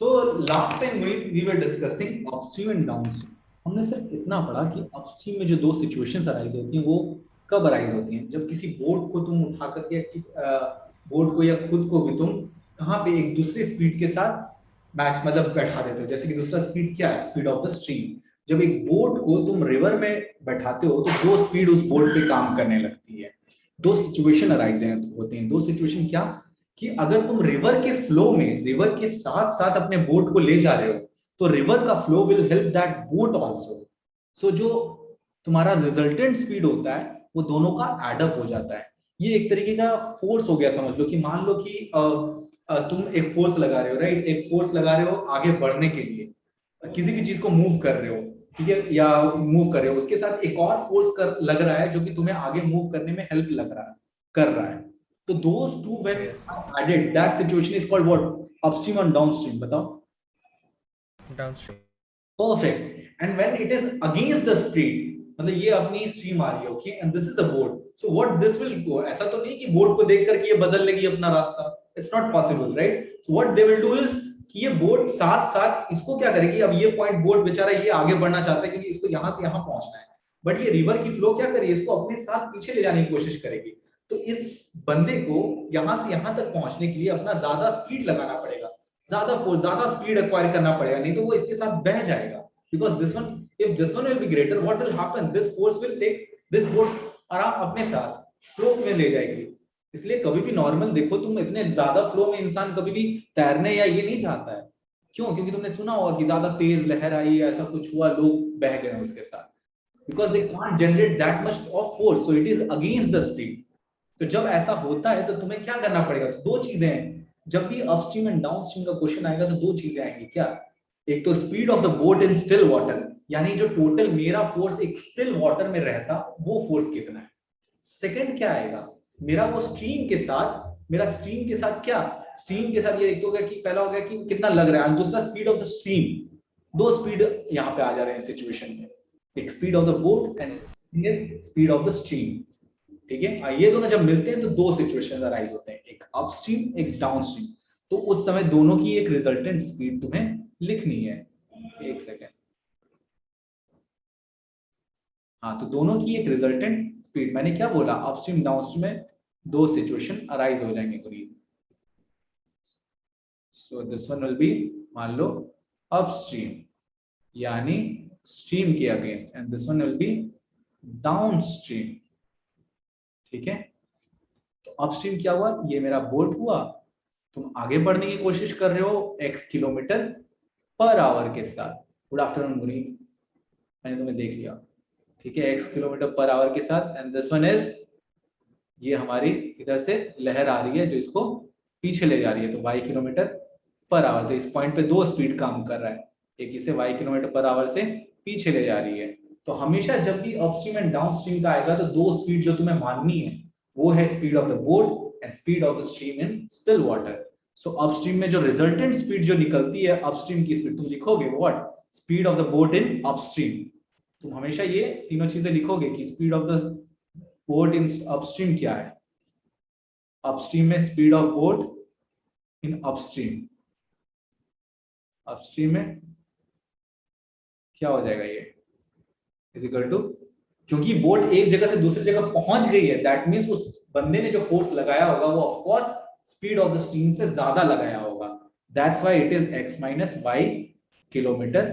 So last time we were discussing upstream and downstream. हमने सिर्फ इतना पढ़ा कि अपस्ट्रीम में जो दो सिचुएशंस अराइज होती हैं वो कब अराइज होती हैं, जब किसी बोर्ड को तुम उठा करके किस बोर्ड को या खुद को भी तुम कहाँ पे एक दूसरे स्पीड के साथ मैच मतलब बैठा देते हो। जैसे कि दूसरा स्पीड क्या है, स्पीड ऑफ द स्ट्रीम। जब एक बोर्ड को तुम रिवर में बैठाते हो तो दो स्पीड उस बोर्ड पे काम करने लगती है। दो सिचुएशन अराइज होते हैं। दो सिचुएशन क्या कि अगर तुम रिवर के फ्लो में रिवर के साथ साथ अपने बोट को ले जा रहे हो तो रिवर का flow will help that boat also. So जो तुम्हारा रिजल्टेंट स्पीड होता है वो दोनों का एडअप हो जाता है। ये एक तरीके का फोर्स हो गया। समझ लो कि मान लो कि तुम एक फोर्स लगा रहे हो, राइट। एक फोर्स लगा रहे हो आगे बढ़ने के लिए, किसी भी चीज को मूव कर रहे हो, ठीक है, या मूव कर रहे हो, उसके साथ एक और फोर्स लग रहा है जो कि तुम्हें आगे मूव करने में हेल्प लग रहा है, कर रहा है। तो those two when Yes. added, that situation is called what? Upstream and downstream, बताओ। Downstream. Perfect. And when it is against the speed, मतलब ये अपनी स्ट्रीम आ रही है, okay, and this is the board. So what this will go, ऐसा तो नहीं कि बोर्ड को देख करके ये बदल लेगी अपना रास्ता। It's not possible, right. So what they will do is कि ये बोर्ड साथ साथ इसको क्या करेगी, अब ये पॉइंट बोर्ड बेचारा ये आगे बढ़ना चाहता है क्योंकि इसको यहां से यहां पहुंचना है, बट ये रिवर की फ्लो क्या करेगी, इसको अपने साथ पीछे ले जाने की कोशिश करेगी। तो इस बंदे को यहां से यहां तक पहुंचने के लिए अपना ज्यादा स्पीड लगाना पड़ेगा, ज्यादा फोर्स, ज्यादा स्पीड एक्वायर करना पड़ेगा, नहीं तो वो इसके साथ बह जाएगा। Because this one, if this one will be greater, what will happen? This force will take this boat आराम अपने साथ फ्लो में ले जाएगी। इसलिए कभी भी नॉर्मल देखो, तुम इतने ज्यादा फ्लो में इंसान कभी भी तैरने या ये नहीं चाहता है। क्यों? क्योंकि तुमने सुना होगा कि ज्यादा तेज लहर आई, ऐसा कुछ हुआ, लोग बह गए उसके साथ। Because they can't generate that much of force, so it is against the speed. तो जब ऐसा होता है तो तुम्हें क्या करना पड़ेगा? दो चीजें हैं। जब भी अपस्ट्रीम एंड डाउनस्ट्रीम का क्वेश्चन आएगा तो दो चीजें आएंगी। क्या? एक तो speed of the boat in still water, यानी जो टोटल मेरा फोर्स एक स्टिल वाटर में रहता वो फोर्स कितना है। सेकंड क्या आएगा, मेरा वो स्ट्रीम के साथ, मेरा स्ट्रीम के साथ क्या, स्ट्रीम के साथ ये एक तो हो गया कि पहला हो गया कि कितना लग रहा है, और दूसरा स्पीड ऑफ द स्ट्रीम। दो स्पीड यहाँ पे आ जा रहे हैं सिचुएशन में, एक speed of the boat and speed of the stream. ठीक है, ये दोनों जब मिलते हैं तो दो सिचुएशन अराइज होते हैं, एक अपस्ट्रीम एक डाउनस्ट्रीम। तो उस समय दोनों की एक रिजल्टेंट स्पीड तुम्हें लिखनी है। एक सेकेंड, हाँ, तो दोनों की एक रिजल्टेंट स्पीड, मैंने क्या बोला, अपस्ट्रीम डाउनस्ट्रीम में दो सिचुएशन अराइज हो जाएंगे गुरीब। So this one will be, मान लो अपस्ट्रीम यानी स्ट्रीम के against, and this one will be downstream. ठीक है, तो अपस्ट्रीम क्या हुआ, ये मेरा बोट हुआ, तुम आगे बढ़ने की कोशिश कर रहे हो x किलोमीटर पर आवर के साथ। गुड आफ्टरनून मुनीत, मैंने तुम्हें देख लिया। ठीक है, x किलोमीटर पर आवर के साथ, एंड दिस वन इज, ये हमारी इधर से लहर आ रही है जो इसको पीछे ले जा रही है, तो y किलोमीटर पर आवर। तो इस पॉइंट पे दो स्पीड काम कर रहा है, एक इसे y किलोमीटर पर आवर से पीछे ले जा रही है। तो हमेशा जब भी अपस्ट्रीम एंड डाउनस्ट्रीम का आएगा तो दो स्पीड जो तुम्हें माननी है वो है speed of the boat and speed of the stream in still water. So upstream में जो रिजल्टेंट स्पीड जो निकलती है, अपस्ट्रीम की स्पीड तुम लिखोगे what, speed of the boat in upstream. तुम हमेशा ये तीनों चीजें लिखोगे कि speed of the boat in upstream क्या है, अपस्ट्रीम में speed of boat in upstream, upstream में क्या हो जाएगा, ये इज इक्वल टू, क्योंकि बोट एक जगह से दूसरी जगह पहुंच गई है, दैट मींस उस बंदे ने जो फोर्स लगाया होगा वो of course speed of the stream से ज्यादा लगाया होगा। That's why it is x minus y kilometre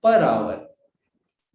per hour.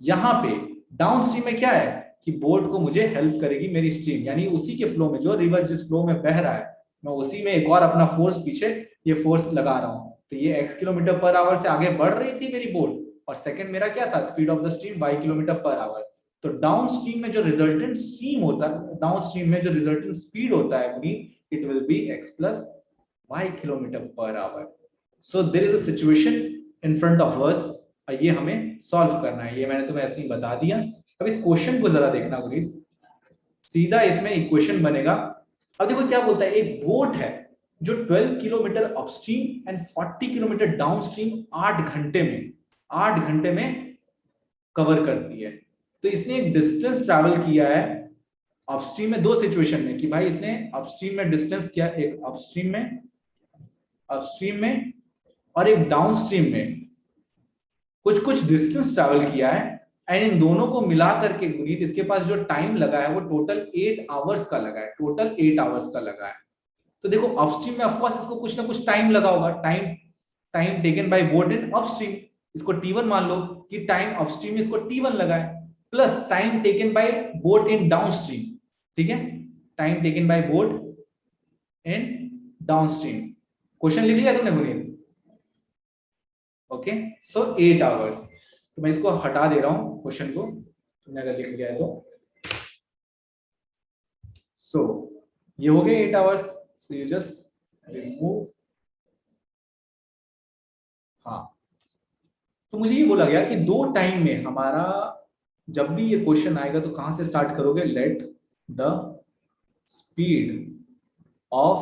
यहां पे डाउन स्ट्रीम में क्या है कि बोट को मुझे हेल्प करेगी मेरी स्ट्रीम, यानी उसी के फ्लो में, जो रिवर जिस फ्लो में बह रहा है मैं उसी में एक और अपना फोर्स पीछे ये फोर्स लगा रहा हूं। तो ये x किलोमीटर पर आवर से आगे बढ़ रही थी मेरी बोट, और सेकंड मेरा क्या था, speed of the stream y kilometre per our. तो डाउन स्ट्रीम में जो रिजल्टेंट स्ट्रीम होता है, डाउन स्ट्रीम में जो रिजल्टेंट स्पीड होता है, it will be x plus y kilometre per hour. So there is a situation in front of us, ये हमें सॉल्व करना है। ये मैंने तुम्हें ऐसे ही बता दिया। अब इस क्वेश्चन को जरा देखना गुरीब, सीधा इसमें इक्वेशन बनेगा। अब देखो क्या बोलता है, एक बोट है जो 12 kilometre upstream and 40 kilometre downstream 8 घंटे में कवर करती है। तो इसने एक डिस्टेंस ट्रैवल किया है अपस्ट्रीम में, दो सिचुएशन में, कि भाई इसने अपस्ट्रीम में डिस्टेंस किया, एक अपस्ट्रीम में और एक डाउनस्ट्रीम में कुछ कुछ डिस्टेंस ट्रैवल किया है, एंड इन दोनों को मिला करके गुनीत इसके पास जो टाइम लगा है वो टोटल 8 आवर्स का लगा है, टोटल 8 आवर्स का लगा है। तो देखो अपस्ट्रीम में ऑफ कोर्स इसको कुछ ना कुछ टाइम लगा होगा, time time taken by boat in upstream, इसको T1 मान लो कि टाइम अपस्ट्रीम में इसको T1 लगा है, plus time taken by boat in downstream, ठीक है, time taken by boat in downstream. Question लिख लिया तुमने गुनीत? ओके, सो 8 आवर्स। तो मैं इसको हटा दे रहा हूं क्वेश्चन को, तुमने अगर लिख लिया है तो। सो ये हो गए 8 hours, so you just remove. हाँ, तो मुझे ये बोला गया कि दो टाइम में हमारा जब भी ये क्वेश्चन आएगा तो कहां से स्टार्ट करोगे? Let the speed of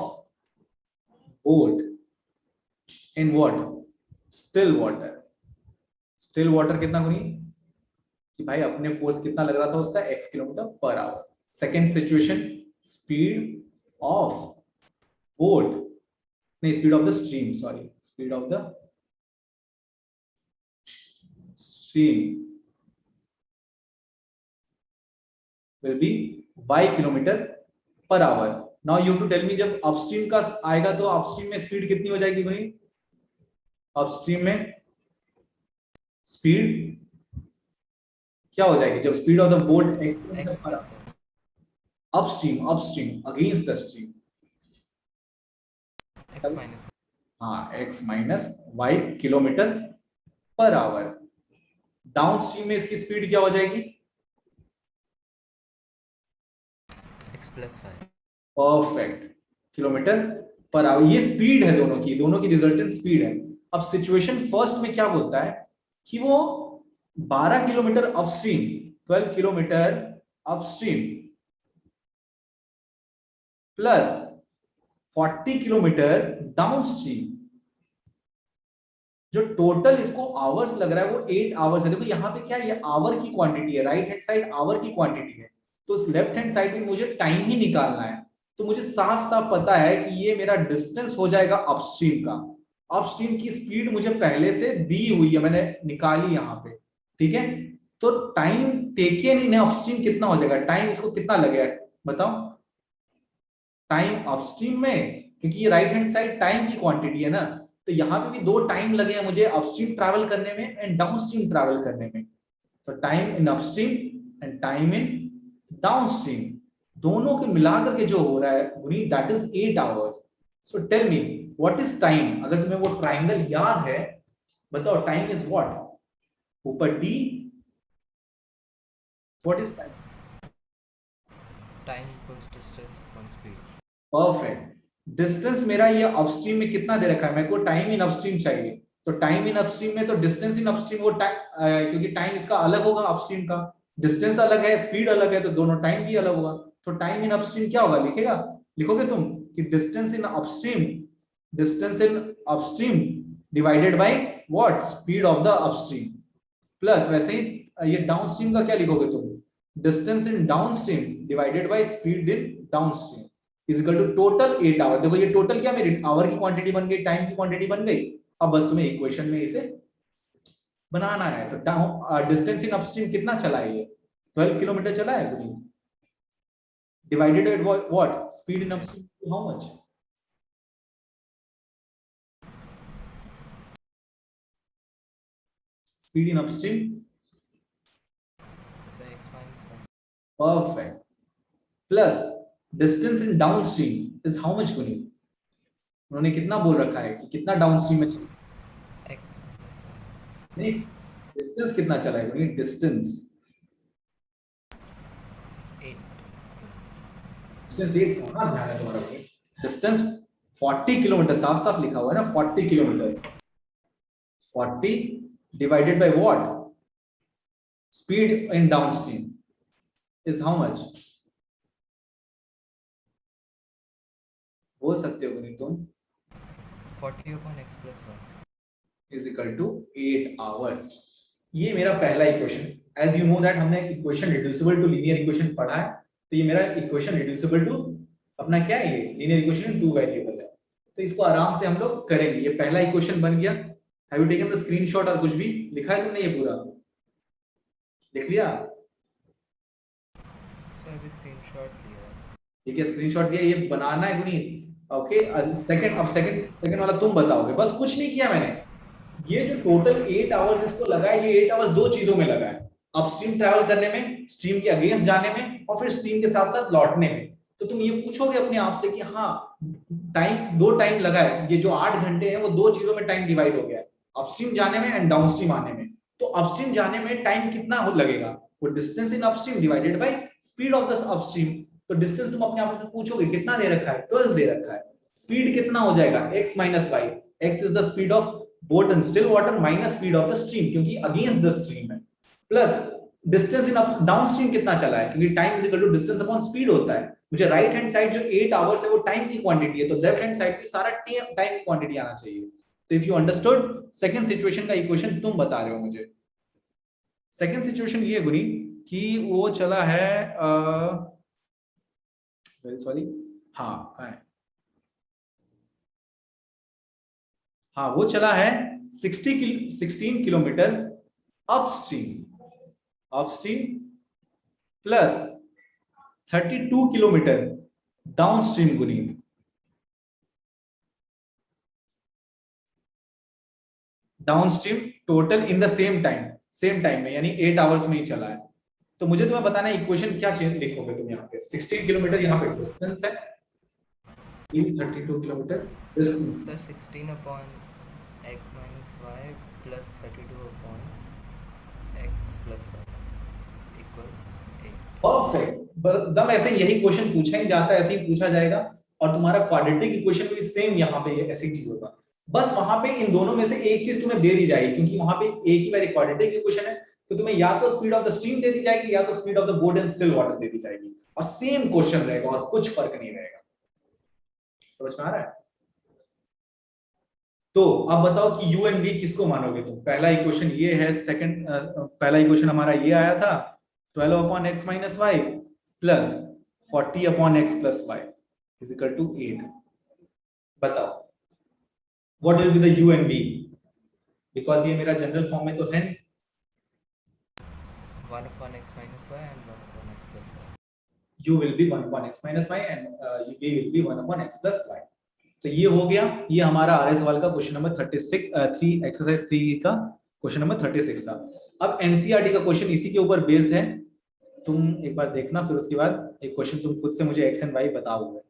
boat in what? Still water. Still water कितना गुनी? कि भाई अपने फोर्स कितना लग रहा था उसका? x kilometre per hour. Second situation, speed of boat, नहीं speed of the stream, sorry, speed of the stream will be y kilometre per hour. Now you to tell me, जब अपस्ट्रीम का आएगा तो अपस्ट्रीम में speed कितनी हो जाएगी गुनी? अपस्ट्रीम में स्पीड क्या हो जाएगी जब speed of the boat upstream, upstream against the stream, हाँ x minus y kilometre per hour. Downstream में इसकी स्पीड क्या हो जाएगी? x + 5। Perfect, kilometre per hour. ये स्पीड है दोनों की रिजल्टेंट स्पीड है। अब सिचुएशन फर्स्ट में क्या बोलता है कि वो 12 kilometre upstream, 12 kilometre upstream plus 40 kilometre downstream, जो टोटल इसको आवर्स लग रहा है वो 8 आवर्स है। देखो यहाँ पे क्या है, ये आवर की क्वांटिटी है, राइट हैंड साइड आवर की क्वांटिटी है, तो उस लेफ्ट हैंड साइड में मुझे टाइम ही निकालना है। तो मुझे साफ साफ पता है कि ये मेरा डिस्टेंस हो जाएगा अपस्ट्रीम का। अपस्ट्रीम की स्पीड मुझे पहले से दी हुई है, मैंने निकाली यहाँ पे, ठीक है। तो टाइम टेकन इन अपस्ट्रीम कितना हो जाएगा? टाइम इसको कितना लगेगा बताओ? टाइम अपस्ट्रीम में, क्योंकि ये राइट हैंड साइड टाइम की क्वांटिटी है ना, तो यहाँ पे भी 2 टाइम लगे हैं मुझे अपस्ट्रीम ट्रैवल करने में एंड डाउनस्ट्रीम ट्रैवल करने में। तो time in upstream and time in downstream, दोनों के मिलाकर के जो हो रहा है गुनी, that is 8 hours. So tell me what is time? अगर तुम्हें वो ट्राइंगल याद है बताओ, टाइम इज व्हाट? ऊपर d, what is time? Time equals distance upon speed. Perfect. Distance मेरा ये अपस्ट्रीम में कितना दे रखा है? मेरे को टाइम इन अपस्ट्रीम चाहिए, तो टाइम इन अपस्ट्रीम में तो डिस्टेंस इन अपस्ट्रीम वो क्योंकि टाइम इसका अलग होगा, अपस्ट्रीम का डिस्टेंस अलग है, स्पीड अलग है, तो दोनों टाइम भी अलग होगा। तो टाइम इन अपस्ट्रीम क्या होगा? लिखोगे तुम कि distance in upstream divided by what? Speed of the upstream, plus वैसे ही ये डाउनस्ट्रीम का क्या लिखोगे तुम? Distance in downstream divided by speed in downstream is equal to total 8 hour. देखो ये टोटल क्या मेरी आवर की क्वांटिटी बन गई, टाइम की क्वांटिटी बन गई। अब बस तुम्हें इक्वेशन में इसे बनाना है। तो डिस्टेंस इन अपस्ट्रीम कितना चला है? ये 12 किलोमीटर चला है गुनी, divided by what? Speed in upstream, how much? Speed in upstream, so x - 1। Perfect, plus distance in downstream is how much गुनी? उन्होंने कितना बोल रखा है कि कितना डाउनस्ट्रीम में चला? x + 1। नहीं, डिस्टेंस कितना चला है गुनी? डिस्टेंस 8 डिस्टेंस 8 कहां ध्यान है तुम्हारा? डिस्टेंस 40 किलोमीटर, साफ साफ लिखा हुआ है ना 40 kilometre. 40 divided by what? Speed in downstream is how much? बोल सकते हो नहीं तुम? 40/x + 1 is equal to 8 hours. ये मेरा पहला equation. As you know that हमने equation reducible to linear equation पढ़ा है, तो ये मेरा इक्वेशन रिड्यूसिबल टू अपना क्या है? ये लीनियर इक्वेशन इन 2 वेरिएबल है। तो इसको आराम से हम लोग करेंगे। ये पहला इक्वेशन बन गया। Have you taken the screenshot और कुछ भी लिखा है तुमने? ये पूरा लिख लिया? सर अभी स्क्रीनशॉट लिया है। ठीक है, स्क्रीनशॉट लिया, ये बनाना है गुनीत। ओके, सेकंड, अब सेकंड वाला तुम बताओगे, बस कुछ नहीं किया मैंने। ये जो टोटल 8 आवर्स इसको लगा है, ये 8 आवर्स दो चीजों में लगा है, अपस्ट्रीम ट्रैवल करने में, स्ट्रीम के अगेंस्ट जाने में, और फिर स्ट्रीम के साथ साथ लौटने में। तो तुम ये पूछोगे अपने आप से कि हाँ, टाइम, दो टाइम लगा है, ये जो 8 घंटे हैं वो दो चीजों में टाइम डिवाइड हो गया है, अपस्ट्रीम जाने में एंड डाउनस्ट्रीम आने में। तो अपस्ट्रीम जाने में टाइम कितना लगेगा? वो distance in upstream divided by speed of the upstream. तो डिस्टेंस तुम अपने आप से पूछोगे कितना दे रखा है, 12 दे रखा है। स्पीड कितना हो जाएगा? x minus y. x is the speed of boat in still water minus speed of the stream, क्योंकि अगेंस्ट द स्ट्रीम है, plus distance in down stream कितना चला है, क्योंकि time is equal to distance upon speed होता है। मुझे right hand side जो 8 आवर्स है वो टाइम की क्वांटिटी है, तो लेफ्ट हैंड साइड भी सारा टाइम की क्वांटिटी आना चाहिए। तो if you understood second situation का इक्वेशन तुम बता रहे हो मुझे। सेकंड सिचुएशन ये गुनी कि वो चला है सॉरी, हाँ कहाँ है, हाँ वो चला है 16 kilometre upstream plus 32 kilometre downstream Guneet. Downstream total in the same time में, यानी 8 आवर्स में ही चला है। तो मुझे तुम्हें बताना है इक्वेशन क्या चेंज लिखोगे तुम यहाँ पे। 16 किलोमीटर यहाँ पे डिस्टेंस है, 32 kilometre distance. Sir 16 upon x minus y plus 32 upon x plus y equals 8। Perfect, एकदम ऐसे यही क्वेश्चन पूछा ही जाता है, ऐसे ही पूछा जाएगा। और तुम्हारा क्वाड्रेटिक इक्वेशन भी सेम यहाँ पे ऐसी चीज होगा, बस वहां पे इन दोनों में से एक चीज तुम्हें दे दी जाएगी, क्योंकि वहां पे एक ही बार क्वाड्रेटिक इक्वेशन है, तो तुम्हें या तो स्पीड ऑफ द स्ट्रीम दे दी जाएगी या तो speed of the boat in still water दे दी जाएगी, और सेम क्वेश्चन रहेगा और कुछ फर्क नहीं रहेगा। समझ में आ रहा है? तो अब बताओ कि u एंड v किसको मानोगे तुम? पहला इक्वेशन ये है, सेकंड पहला इक्वेशन हमारा ये आया था 12 upon x minus y plus 40 upon x plus y is equal to 8। बताओ what will be the u and v, because ये मेरा जनरल फॉर्म में तो है। 1 upon x minus y and 1 upon x plus y. u will be 1 upon x minus y and v will be 1 upon x plus y। तो ये हो गया, ये हमारा आरएस सवाल का क्वेश्चन नंबर 36 3 एक्सरसाइज 3 का क्वेश्चन नंबर 36 था। अब एनसीईआरटी का क्वेश्चन इसी के ऊपर बेस्ड है, तुम एक बार देखना, फिर उसके बाद एक क्वेश्चन तुम खुद से मुझे एक्स एंड वाई बताओगे।